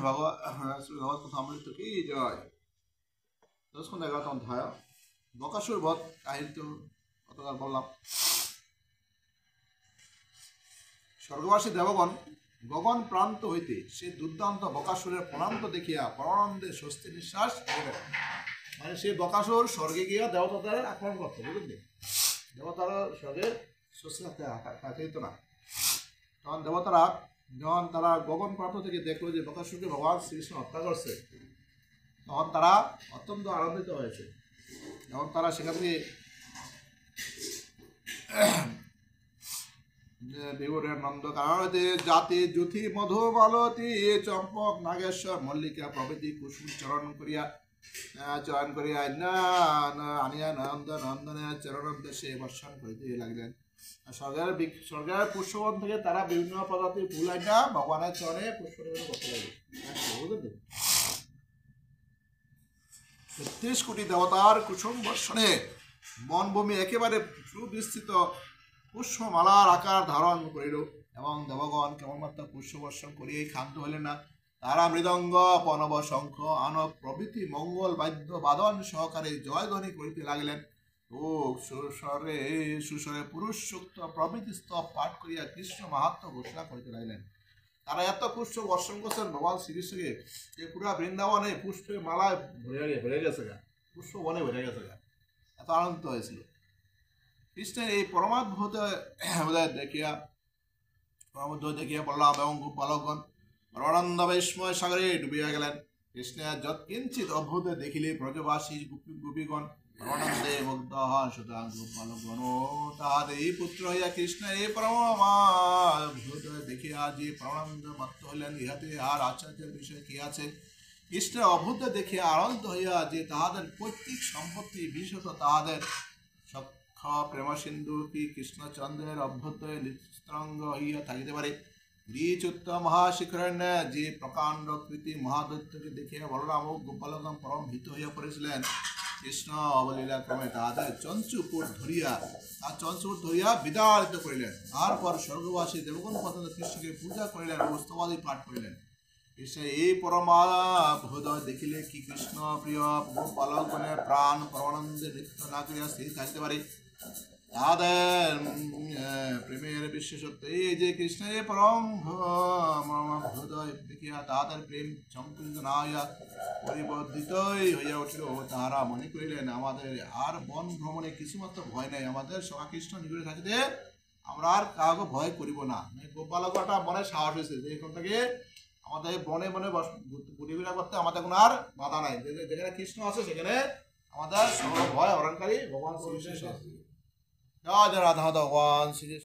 ভগবত কথামৃত কি জয়। 10-11 অধ্যায় বকাসুর বধ কাহিনীটো গতকাল বললাম। স্বর্গবাসী দেবগণ গগন প্রান্ত হইতে সে দুর্দান্ত বকাসুরের প্রণান্ত দেখিয়া পরমানন্দে স্বস্তি নিঃশ্বাস নিলেন। মানে সে বকাসুর স্বর্গে গিয়া দেবতাদের আক্রমণ করতো, বুঝলি? দেবতারা স্বর্গে স্বস্তি থাকতে না। তখন দেবতারা যখন তারা গগন প্রান্ত থেকে দেখলো যে বকাসুরকে ভগবান শ্রীকৃষ্ণ হত্যা করছে, তখন তারা অত্যন্ত আনন্দিত হয়েছে। যখন তারা সেখান থেকে বিবরের নন্দ কারণে জাতি জ্যোতি মধু মালতী চম্পক নাগেশ্বর মল্লিকা প্রভৃতি কুসুম চয়ন করিয়া আনিয়া নন্দনের চরণোদ্দেশ্যে বর্ষণ করিতে লাগলেন। স্বর্গের পুষ্পবন থেকে তারা বিভিন্ন প্রজাতির ফুল আইনা ভগবানের চরণে পুষ্প নিবেদন করতে লাগবে। ৩৩ কোটি দেবতার কুসুম বর্ষণে বনভূমি একেবারে সুবিস্তৃত পুষ্পমালার আকার ধারণ করিল এবং দেবগণ কেবলমাত্র পুষ্প বর্ষণ করিয়েই ক্ষান্ত হইলেন না, তারা মৃদঙ্গ পনব শঙ্খ আনব প্রভৃতি মঙ্গল বাদ্য বাদন সহকারে জয়ধ্বনি করিতে লাগিলেন ও সুস্বরে পুরুষ সূক্ত প্রভৃতি স্তব পাঠ করিয়া কৃষ্ণ মাহাত্ম্য ঘোষণা করিতে লাগিলেন। তারা এত পুষ্প বর্ষণ করছেন ভগবান শ্রীকৃষ্ণকে যে পুরা বৃন্দাবনে পুষ্পে মালায় ভরে গেছে গা, পুষ্প বনে ভরে গেছে গা, এত আনন্দ হয়েছিল। কৃষ্ণের এই পরমাদ্ভুত দেখিয়া বললাম এবং গোপালকগণ পরমানন্দ বিস্ময় সাগরে ডুবিয়া গেলেন। কৃষ্ণের যৎকিঞ্চিত অদ্ভুত দেখিলে ব্রজবাসী গোপীগণ পরমানন্দে মুগ্ধ হন। সুতরাং গোপালকগণ তাহাদের এই পুত্র হইয়া কৃষ্ণের এই পরমাদ্ভুত দেখিয়া যে পরমানন্দ মত্ত হইলেন, ইহাতে আর আশ্চর্যের বিষয় কি আছে? কৃষ্ণের অদ্ভুত দেখিয়া আনন্দ হইয়া যে তাহাদের পৈতৃক সম্পত্তি বিশেষত তাহাদের প্রেম সিন্ধু কি কৃষ্ণচন্দ্রের অভ্যুদয় নিস্তরঙ্গ হইয়া থাকিতে পারে? দ্বিচুত্ত মহাশিখরের যে প্রকাণ্ড কৃতি মহাদৈত্যকে দেখিয়া বলরাম ও গোপালগণ পরম ভীত হইয়া পড়েছিলেন। কৃষ্ণ অবলীলা ক্রমে তাহাদের চঞ্চুপুর ধরিয়া বিদারিত করিলেন। তারপর স্বর্গবাসী দেবগণ পর্যন্ত কৃষ্ণকে পূজা করিলেন ও স্তবাদি পাঠ করিলেন। কৃষ্ণের এই পরমাদ্ভুদয় দেখিলে কি কৃষ্ণ প্রিয় গোপালগণের প্রাণ পরমানন্দে নৃত্য না করিয়া স্থির থাকিতে পারে? তাদের প্রেমের বিশেষত্ব এই যে কৃষ্ণের পরমাদ্ভুদয় দেখিয়া তাহাদের প্রেম সংকুচিত না হইয়া পরিবর্ধিতই হইয়া উঠিল। তাহারা মনে করিলেন আমাদের আর বন ভ্রমণে কিছুমাত্র ভয় নাই, আমাদের সখা কৃষ্ণ নিকটে থাকিতে আমরা আর কাউকে ভয় করিব না। গোপালকটা মনে সাহস হয়েছে যে এখান থেকে আমাদের বনে বনে ঘুরিঘুরা করতে আমাদের কোনো আর বাধা নাই, যেখানে কৃষ্ণ আছে সেখানে আমাদের ভয় হরণকারী ভগবান শ্রীকৃষ্ণ। জয় রাধা ভগবান শ্রী